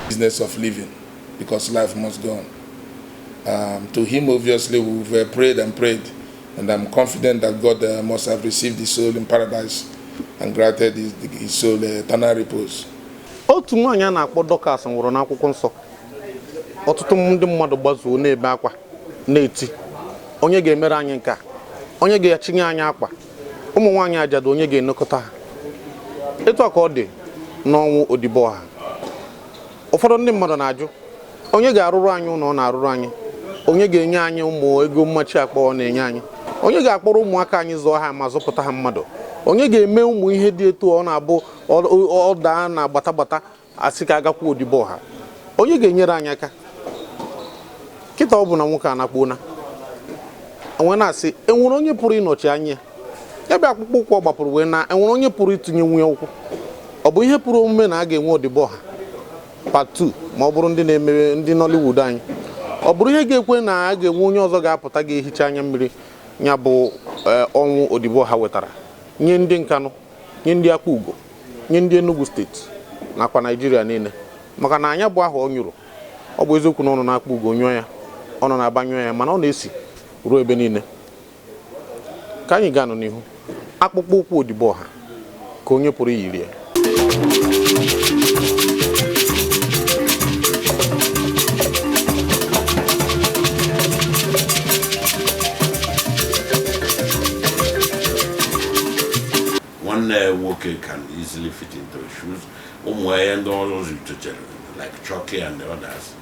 Business of living, because life must go on. To him, obviously, we've prayed and prayed, and I'm confident that God must have received his soul in paradise and granted his soul eternal repose. Otu nwaanyị a na-akpọ Dorcas nwụrụ n'akwụkwọ nsọ. Ọtụtụ ndị mmadụ gbazuo na-ebe akwa na-eti onye ga-emere anyị nke a, onye ga-achinye anyị akwa, ụmụ nwaanyị ajadu onye ga-enekọta ha etu a ka ọ dị n'ọnwụ odibo ha. Ụfọdụ ndị mmadụ na-ajụ onye ga-arụrụ anyị ụlọ ọ na-arụrụ anyị, onye ga-enye anyị ụmụ ego mmachi akpa ọ na-enye anyị, onye ga-akpọrọ ụmụaka anyị zụọ ha ma zụpụta ha mmadụ, onye ga-eme ụmụ ihe dị etu ọ na-abụ ọ daa na gbata asị ka agakwa odibo ha, onye ga-enyere anyị aka. Kịta ọ bụ na nwoke a na-akpụna enwe na-asị enwere onye pụrụ ịnọchi anya ebe akpụkpọ ụkwụ ọ gbapụrụ wee na enwere onye pụrụ itinye nwunye ụkwụ. Ọ bụ ihe pụrụ omume na a ga-enwe odibo ha part 2 ma ọ bụrụ ndị na-emere ndị Nollywood anyị. Ọ bụrụ ihe ga-ekwe na a ga-enwe onye ọzọ ga-apụta ga-ehicha anya mmiri ya bụ ọnwụ odibo ha wetara nye ndị Nkanụ, nye ndị Akwa Ugo, nye ndị Enugu steeti nakwa Naịjirịa niile. Maka na anya bụ ahụ ọ nyụrụ, ọ bụ eziokwu na ọ nọ na Akwa Ugo nyụọ ya, ọ nọ na-abanyụ ya, mana ọ na-esi ruo ebe niile. Ka anyị gaa n'ihu. Akpụkpọ ụkwụ odibo ha ka onye pụrụ iyiri ya. One worker can easily fit into shoes. And those like Chucky and the others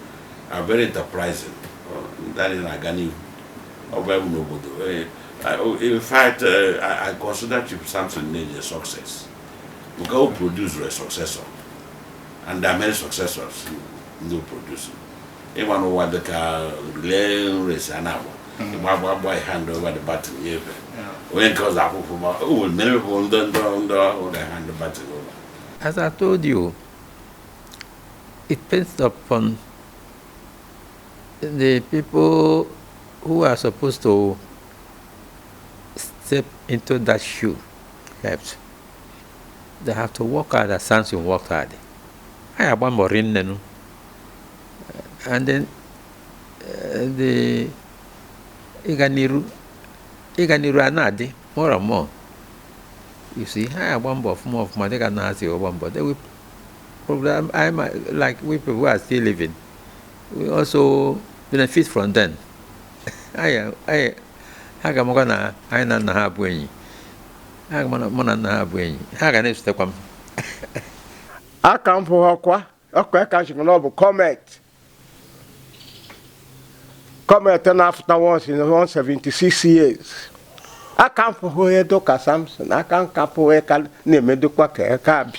are very enterprising. That is Agani. In fact, I consider Chief Sampson Nneji a success. Because we produce a successor. And there are many successors who produce. Even over the car, race and hour. Boy hand over the baton. When cause I many people don't hand the baton over. As I told you, it depends upon the people who are supposed to step into that shoe. They have to work hard as Sampson worked hard. I have one more in then. And then the Iganiru Anadi, more and more. You see, I have one more of Madega Nazi or one, but they will problem. I'm like we people who are still living. We also benefit from them. I Hagamogana, I don't have when Hagamona, how can I step on? I come for Aqua, okay, catching an over comet. Comet and after once in 176 years. I come for where Dr. Sampson, I can't come for where can name a Duquaka cab.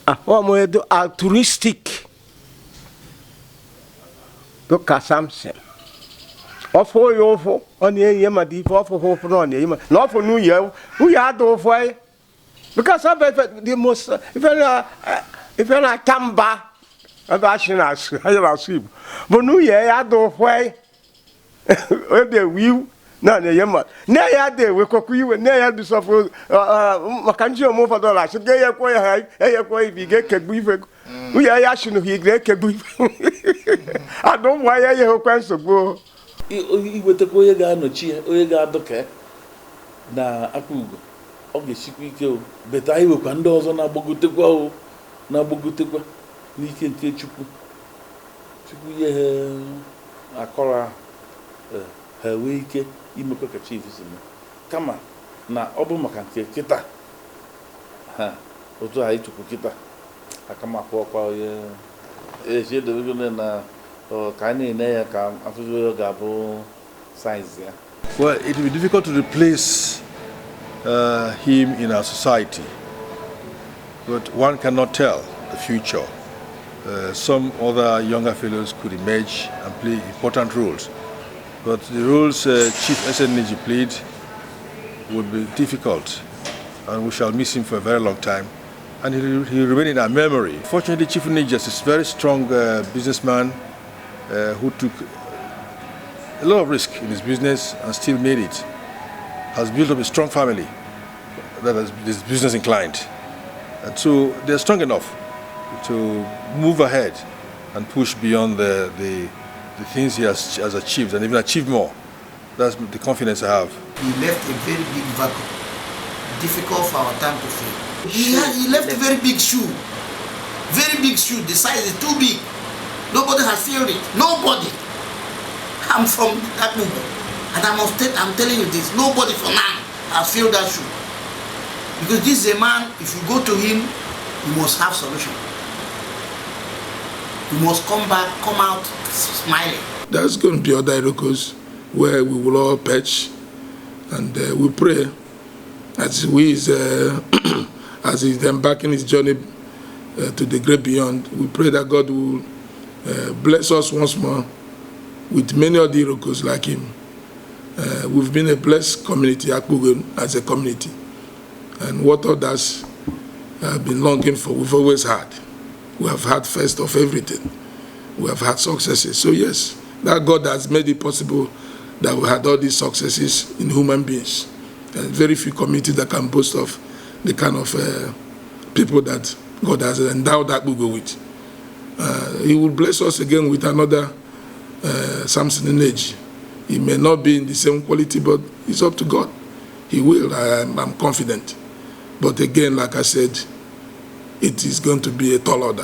I form where do altruistic Dr. Sampson. Of all your for on the Yamadi for hope on the not for New Year, we are do for because I bet the most if I tamba about I see. But New Year, I do for the view. No, Yama. Nay, day we cook you and nay, I do suffer. Can't you move for dollars? Gay acquire, if you get a brief. We are actually he get a brief. I don't why I have questions go. You with the Goyaga no cheer, Oyaga doke. Na Akugo. Okay, she will but I will condoze on Abogutegua, Nabogutegua. We can teach you. I call her week. Imoko chief is kama na obu makanke kita ha otu ai tuku kita akama kwa je de gole na kani na ya ka afuzo ga bu size ya. Well, it will be difficult to replace him in our society, but one cannot tell the future. Some other younger fellows could emerge and play important roles. But the roles Chief Nneji played would be difficult, and we shall miss him for a very long time. And he will remain in our memory. Fortunately, Chief Nneji is a very strong businessman who took a lot of risk in his business and still made it. Has built up a strong family that is business inclined. And so they're strong enough to move ahead and push beyond the things he has achieved and even achieve more. That's the confidence I have. He left a very big vacuum, difficult for our time to fill. He left a very big shoe, the size is too big. Nobody has filled it, nobody. I'm from that movement, and I'm telling you this, nobody for now has filled that shoe. Because this is a man, if you go to him, you must have solution. You must come out smiling. There's going to be other Irokos where we will all perch, and we pray as we is as he's embarking his journey to the great beyond. We pray that God will bless us once more with many other Irokos like him. We've been a blessed community, Akpugo, as a community, and what others have been longing for, we've always had. We have had first of everything. We have had successes. So yes, that God has made it possible that we had all these successes in human beings. Very few communities that can boast of the kind of people that God has endowed Akpugo with. He will bless us again with another Sampson Nneji. He may not be in the same quality, but it's up to God. He will, I'm confident. But again, like I said, it is going to be a tall order.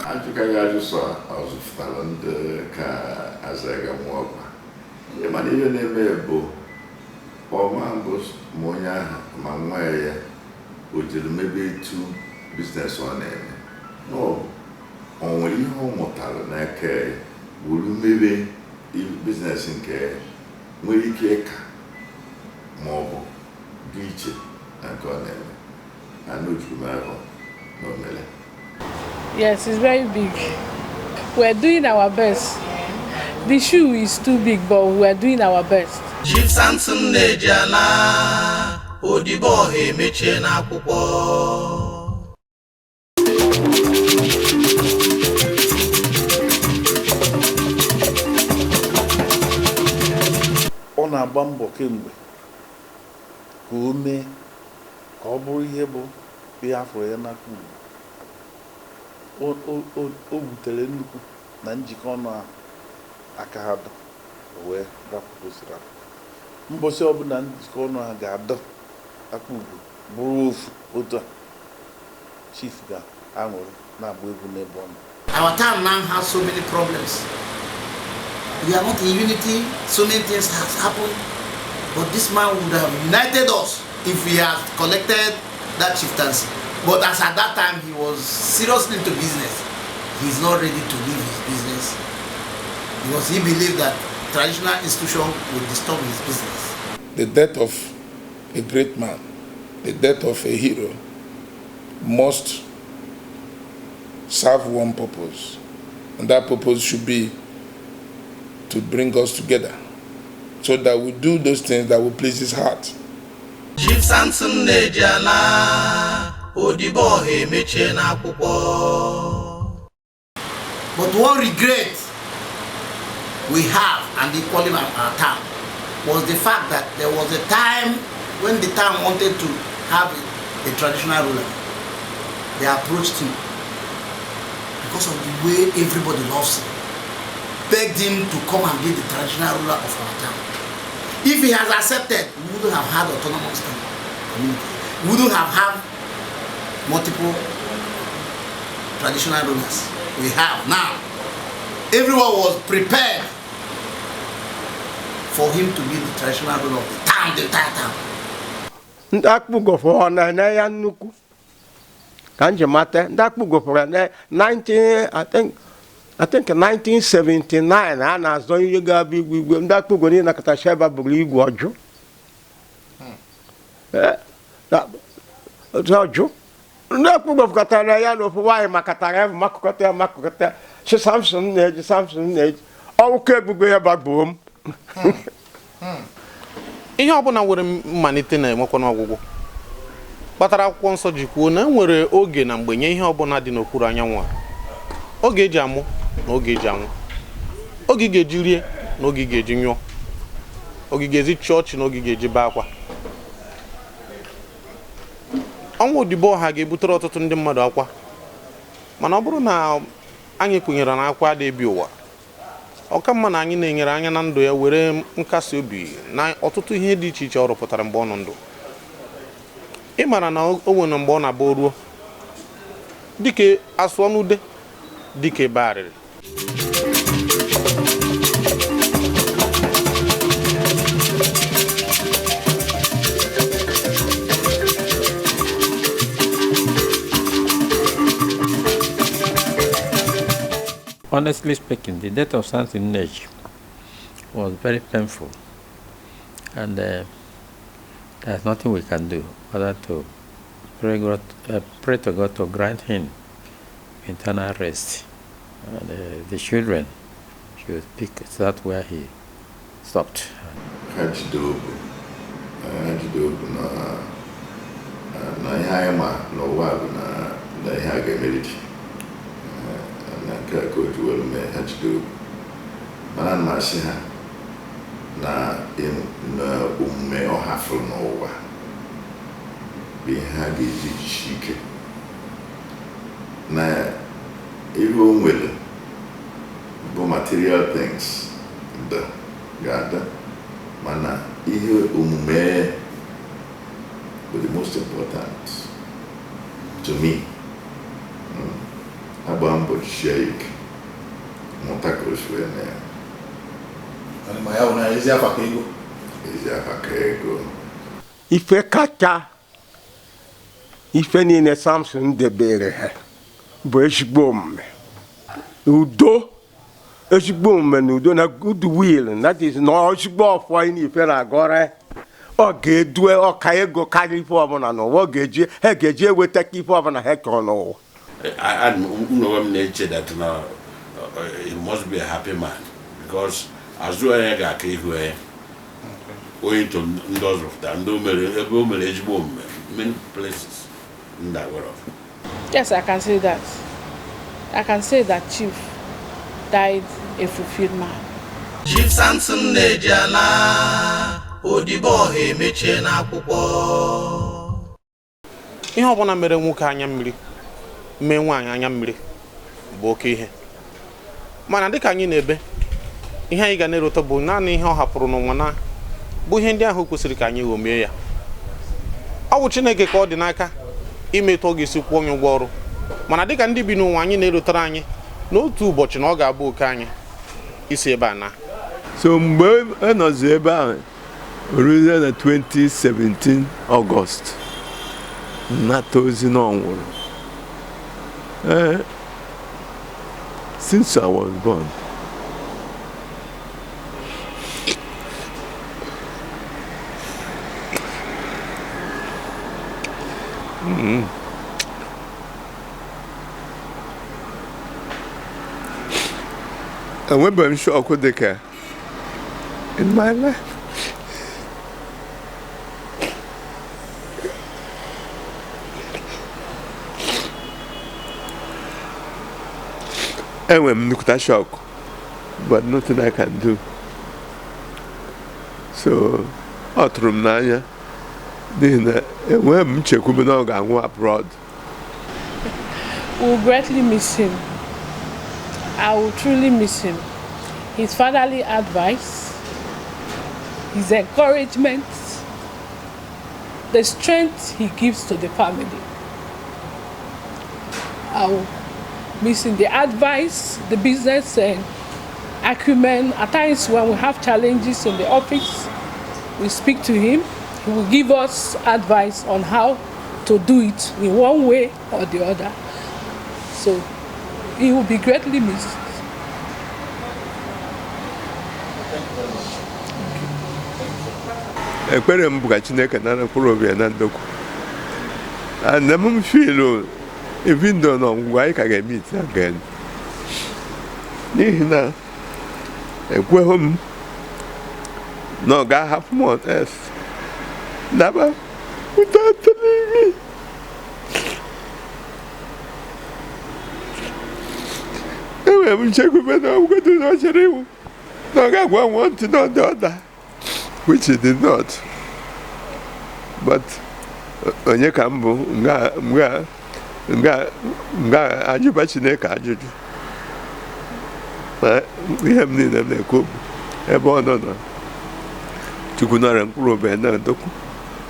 Business on no, only home mortal, na care, will maybe business in care, we cake, mobile, beach, and corner. I know you no mele. Yes, it's very big. We're doing our best. The shoe is too big, but we're doing our best. Chief Sampson Nneji Odibo emeche na akwụkwọ. Ọ na-agba mbọ kemgbe ka o mee ka ọ bụrụ ihe bụ Biafra ya n'aka ugbu. O butere nnukwu na njikọ ọnụ aka ha dọ wee rapụ osiri apụ. Mbọsị ọbụla njikọ ọnụ ha ga-adọ aka ugbu bụrụ otu a, chief ga-aṅụrị na-agba egwu n'ebe ọ nọ. Our town now has so many problems. We are not in unity, so many things have happened, but this man would have united us if we had collected that chieftaincy. But as at that time he was seriously into business, he's not ready to leave his business because he believed that traditional institution would disturb his business. The death of a great man, the death of a hero, must serve one purpose, and that purpose should be to bring us together so that we do those things that will please his heart. Chief Sampson Nneji Odibo emeche na akwụkwọ. But one regret we have, and equally our town, was the fact that there was a time when the town wanted to have a traditional ruler. They approached him because of the way everybody loves him, begged him to come and be the traditional ruler of our town. If he has accepted, we wouldn't have had autonomous community. We wouldn't have had multiple traditional rulers. We have now. Everyone was prepared for him to be the traditional ruler of the town, the entire town. Akpugo for na ya nnukwu. Kanje mate, Akpugo for na 1979 a na-azọ ihe ga-abụ igwe ndị Akpugo niile nakọtacha ebe bụrụ igwe ọjụ. Ọjụ. Ndị Akpugo fụkọtara ya n'ofu nwaanyị makọtara ya makọkọta si Sampson Nneji ọwụka ebugbe ya bagbuo m. Ihe ọbụla nwere mmalite na-enwekwa n'ọgwụgwụ kpatara akwụkwọ nsọ ji kwuo na nwere oge na mgbe nye ihe ọbụla dị n'okpuru anyanwụ a. Oge eji amụ na oge eji anwụ, oge ga-eji rie na oge ga-eji nyụọ, oge ga-eji chọọchị na oge ga-eji bee akwa. Ọnwụ Odibo ha ga-ebutere ọtụtụ ndị mmadụ akwa, mana ọ bụrụ na anyị kwenyere na akwa dị ebi ụwa, ọka mma na anyị na-enyere anya na ndụ ya were nkasi obi na ọtụtụ ihe dị iche iche ọ rụpụtara mgbe ọ nọ ndụ. Ị mara na o nwere mgbe ọ na-abụ ruo dike asụọ n'ude dike barịrị. honestly speaking, the death of Sampson Nneji was very painful, and there's nothing we can do other to pray to God to grant him internal rest, and the children should pick that where he stopped. Odibo na ihe anyị ma n'ụwa bụ na ihe a ga-emeriti na nke a ka o ji were mee Odibo, mana ana m asị ha na omume ọ hafụrụ n'ụwa bụ ihe ha ga-eji jisie ike na ihe o nwere bụ material things ga-ada, mana ihe omume but the most important to me, agba mbọ jisie ike mụta ka o si wee mee ya. Ezi afa ka ego. Ife kacha ife niile Sampson debere ha bụ ezigbo omume, udo, ezigbo omume na udo na goodwill, that is na ezigbo ọfọ n'ife na-agọrọ ọ ga-edue ọka ego karịa ife ọbụla n'ụwa, ọ ga-eji eweta ka ife ọbụla ha kọrọ n'ụwa. I'm nature that he must be a happy man, because as well as I can going to those of them, many places in that world. Yes, I can say that. I can say that Chief died a fulfilled man. Chief Sampson Nneji Odibo emeche na akwụkwọ. Ihe ọbụla mere nwoke anya mmiri mee nwaanyị anya mmiri bụ oke ihe, mana dịka anyị na-ebe ihe anyị ga na-erute bụ naanị ihe ọ hapụrụ n'ụwa na bụ ihe ndị ahụ kwesịrị ka anyị ghomie ya. Ọ bụ Chineke ka ọ dị n'aka imetụ oge isi kwụọ onye ụgwọ ọrụ, mana dịka ndị bi n'ụwa anyị na-erutere anyị n'otu ụbọchị na ọ ga-abụ oke anyị isi ebe a na. So mgbe ọ nọzi ebe ahụ ruo na 2017 August nnata ozi na ọ nwụrụ. Since I was born, enwebeghị m shọkụ dịka in my life. Enwere m nnukwuta shock, but nothing I can do. So ọ tụrụ m n'anya n'ihi na enweghị m nchekwube na ọ ga-anwụ abroad. We will greatly miss him. I will truly miss him. His fatherly advice, his encouragement, the strength he gives to the family. I will miss him. The advice, the business acumen. At times when we have challenges in the office, we speak to him. He will give us advice on how to do it in one way or the other. So he will be greatly missed. Ekpere m bụ ka Chineke nara mkpụrụ obi ya na ndokwu. And m feel even though n'ọgwụgwụ anyị ka ga-meet again. N'ihi na ekweghị m na ọ ga-ahapụ m on earth daba without telling me. Enwere m nchekwube na ọgwụgwụ na ọ chere iwu na ọ ga-agwa one thing or the other, which he did not. But onye ka m bụ nga ajụba Chineke ajụjụ. Ihe m niile m na-ekwu bụ ebe ọ nọ Chukwu nara mkpụrụ obi ya na ndokwu,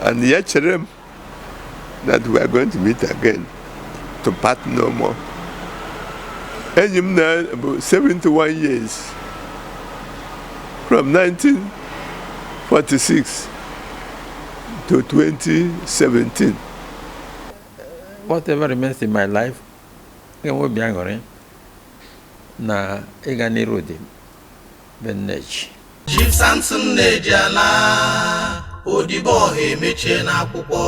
and ya chere m that we are going to meet again to part no more. Enyi m na bụ 71 years from 1946 to 2017. Whatever remains in my life, I will be angry. na ịga n'iru dị be Nneji. Chief Sampson Nneji ala Odibo emechie n'akwụkwọ.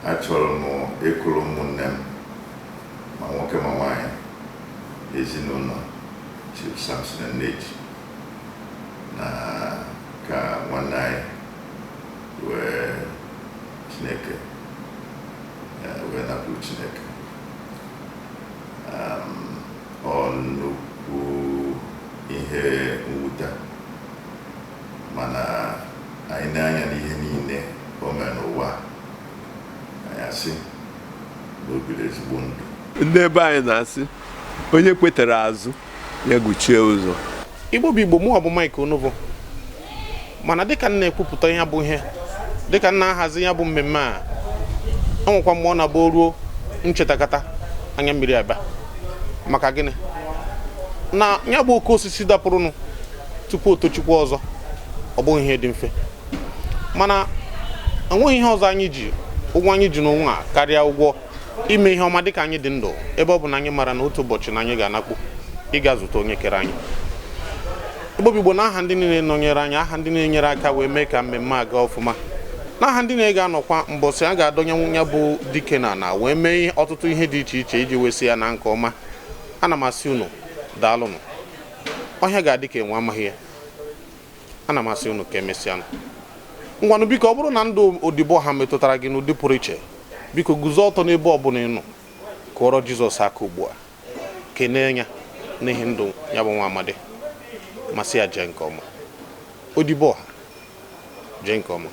Achọrọ m ịkụrụ ụmụnne m ma nwoke ma nwaanyị ezinụlọ Chief Sampson Nneji na ka nwanne anyị wee Chineke wee napụrụ Chineke. Ọ nnukwu ihe mwute, mana anyị na-anya n'ihe niile o mere n'ụwa anyị asị na o biri ezigbo ndụ. Ndị ebe anyị na-asị onye kwetere azụ ya guchie ụzọ. Igbo bụ Igbo, mụ bụ Mike Onovo, mana dịka m na-ekwupụta ihe bụ ihe, dịka m na-ahazi ya bụ mmemme a, enwekwa mmụọ na bụ ruo nchetakata anya mmiri abịa. Maka gịnị? Na ya bụ oke osisi dapụrụnụ tupu o tochikwa ọzọ, ọ bụghị ihe dị mfe, mana enweghị ihe ọzọ anyị ji ụgwọ anyị ji n'onwe a karịa ụgwọ ime ihe ọma dịka anyị dị ndụ, ebe ọ bụ na anyị mara na otu ụbọchị na anyị ga-anakpu ịga zụta onye kere anyị. Igbo bụ Igbo, n'aha ndị niile nọnyere anyị, aha ndị na-enyere aka wee mee ka mmemme a gaa ọfụma, n'aha ndị na-ega anọkwa mbọsị a ga-adọnye ya bụ dike na ala wee mee ọtụtụ ihe dị iche iche iji wesị ya na nke ọma. Ana m asị unu daalụnụ. Ọhịa ga-adị ka enwe amaghị ya. Ana m asị unu ka emesịanụ. Ngwanụ biko, ọ bụrụ na ndụ Odibo ha metụtara gị n'ụdị pụrụ iche, biko guzo ọtọ n'ebe ọbụla ị nọ, kụọrọ Jizọs aka ugbu a, kenee ya n'ihi ndụ ya bụ nwa amadi, masị ya jee nke ọma. Odibo ha jee nke ọma.